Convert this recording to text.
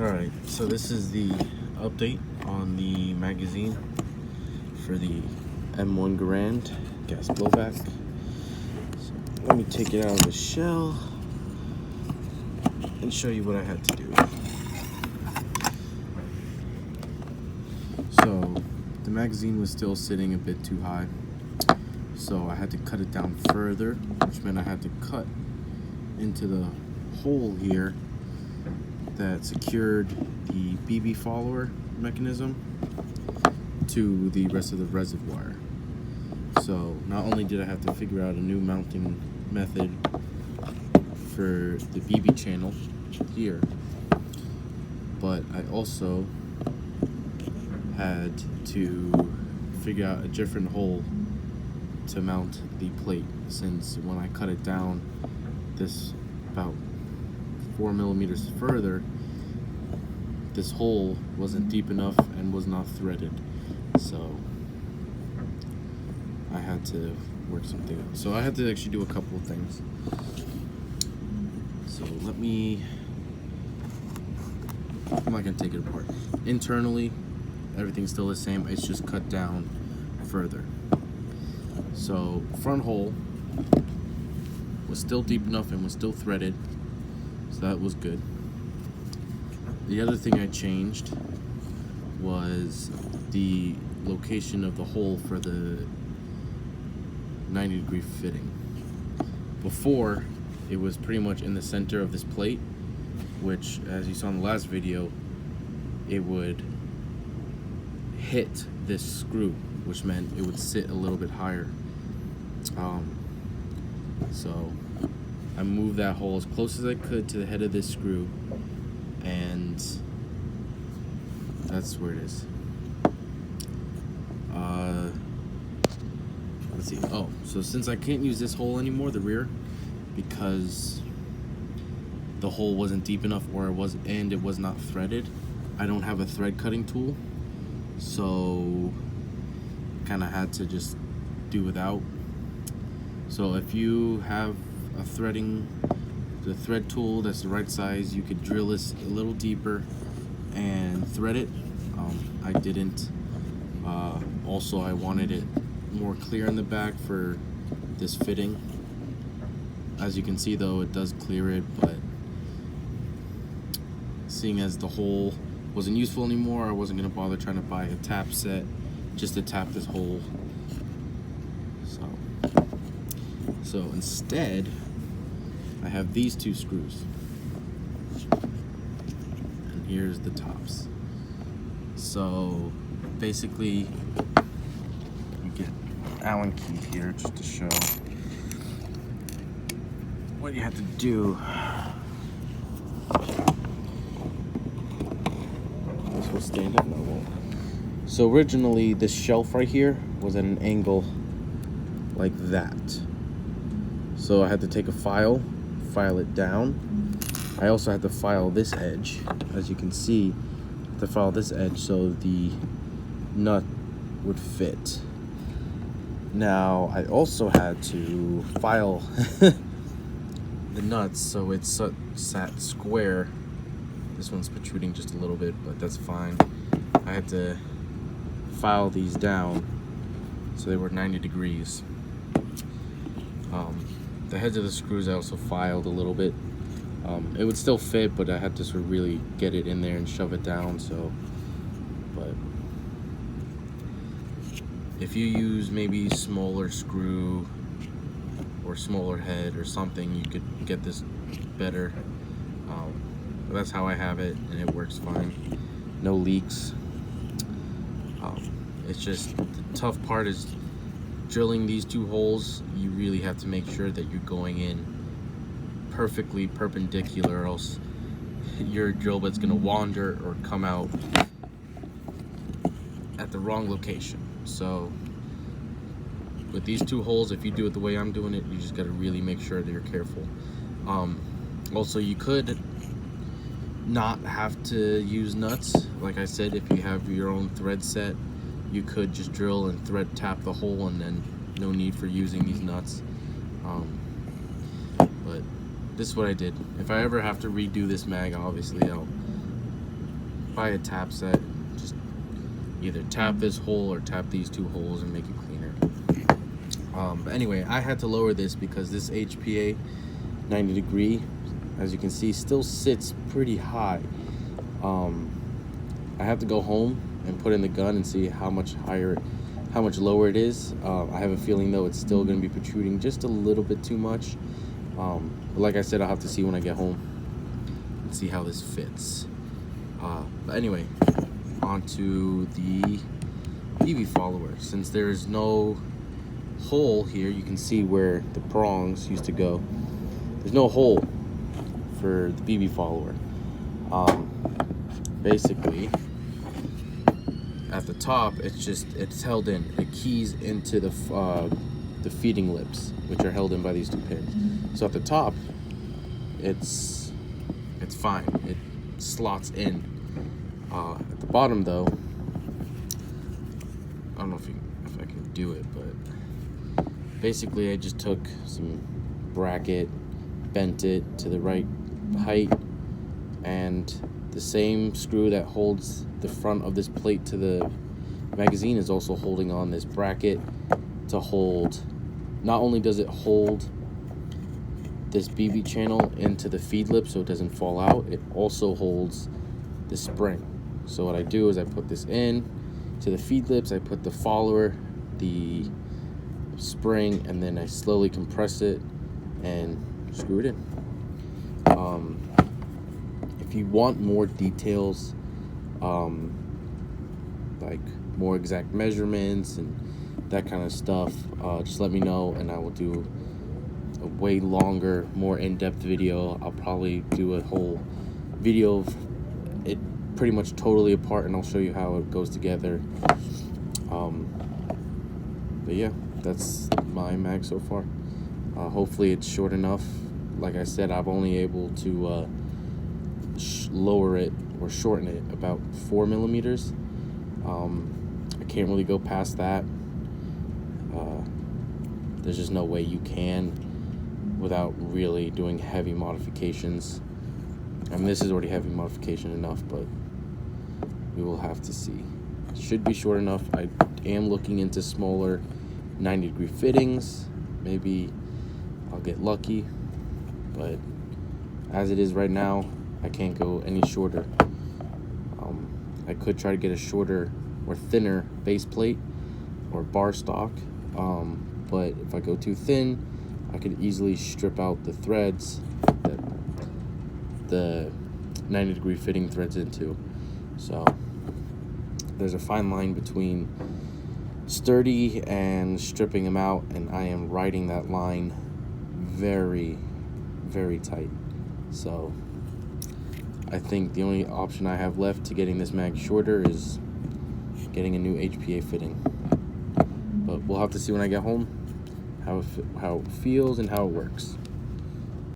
Alright, so this is the update on the magazine for the M1 Garand gas blowback. So let me take it out of the shell and show you what I had to do. So the magazine was still sitting a bit too high, so I had to cut it down further, which meant I had to cut into the hole here that secured the BB follower mechanism to the rest of the reservoir. So not only did I have to figure out a new mounting method for the BB channel here, but I also had to figure out a different hole to mount the plate, since when I cut it down this about 4 millimeters further, this hole wasn't deep enough and was not threaded, so I had to work something out. So I had to actually do a couple of things. So I'm not gonna take it apart. Internally, everything's still the same, it's just cut down further. So front hole was still deep enough and was still threaded, so that was good. The other thing I changed was the location of the hole for the 90-degree fitting. Before, it was pretty much in the center of this plate, which, as you saw in the last video, it would hit this screw, which meant it would sit a little bit higher. So I moved that hole as close as I could to the head of this screw, and that's where it is. Let's see. Oh, so since I can't use this hole anymore, the rear, because the hole wasn't deep enough, or it was not threaded, I don't have a thread cutting tool, so kind of had to just do without. So if you have the thread tool that's the right size, you could drill this a little deeper and thread it. I didn't. Also, I wanted it more clear in the back for this fitting. As you can see, though, it does clear it, but seeing as the hole wasn't useful anymore, I wasn't going to bother trying to buy a tap set just to tap this hole. So instead, I have these two screws, and here's the tops. So basically, we get Allen key here just to show what you have to do. This will stand up, no, it won't. So originally, this shelf right here was at an angle like that. So I had to take a file it down. I also had to file this edge, as you can see, to file this edge so the nut would fit. Now I also had to file the nuts so it sat square. This one's protruding just a little bit, but that's fine. I had to file these down so they were 90 degrees. The heads of the screws I also filed a little bit. It would still fit, but I had to sort of really get it in there and shove it down. So, but if you use maybe smaller screw or smaller head or something, you could get this better. But that's how I have it, and it works fine. No leaks. It's just the tough part is drilling these two holes. You really have to make sure that you're going in perfectly perpendicular, or else your drill bit's gonna wander or come out at the wrong location. So with these two holes, if you do it the way I'm doing it, you just gotta really make sure that you're careful. Also, you could not have to use nuts. Like I said, if you have your own thread set, you could just drill and thread tap the hole, and then no need for using these nuts. But this is what I did. If I ever have to redo this mag, obviously I'll buy a tap set, just either tap this hole or tap these two holes and make it cleaner. But anyway, I had to lower this because this HPA 90 degree, as you can see, still sits pretty high. I have to go home and put in the gun and see how much lower it is. I have a feeling though it's still going to be protruding just a little bit too much. But like I said, I'll have to see when I get home and see how this fits. But anyway, onto the BB follower. Since there is no hole here, you can see where the prongs used to go. There's no hole for the BB follower. Basically, at the top, it's held in. It keys into the feeding lips, which are held in by these two pins. So at the top, it's fine. It slots in. At the bottom, though, I don't know if I can do it, but basically, I just took some bracket, bent it to the right height, and the same screw that holds the front of this plate to the magazine is also holding on this bracket to hold. Not only does it hold this BB channel into the feed lip so it doesn't fall out, it also holds the spring. So what I do is I put this in to the feed lips, I put the follower, the spring, and then I slowly compress it and screw it in. If you want more details, like more exact measurements and that kind of stuff, just let me know and I will do a way longer, more in-depth video. I'll probably do a whole video of it pretty much totally apart, and I'll show you how it goes together. But yeah, that's my mag so far. Hopefully it's short enough. Like I said, I'm only able to lower it or shorten it about 4 millimeters. I can't really go past that. There's just no way you can without really doing heavy modifications. I mean, this is already heavy modification enough, but we will have to see. It should be short enough. I am looking into smaller 90 degree fittings. Maybe I'll get lucky, but as it is right now, I can't go any shorter. I could try to get a shorter or thinner base plate or bar stock, but if I go too thin, I could easily strip out the threads that the 90 degree fitting threads into. So there's a fine line between sturdy and stripping them out, and I am riding that line very, very tight. So I think the only option I have left to getting this mag shorter is getting a new HPA fitting. But we'll have to see when I get home how it feels and how it works.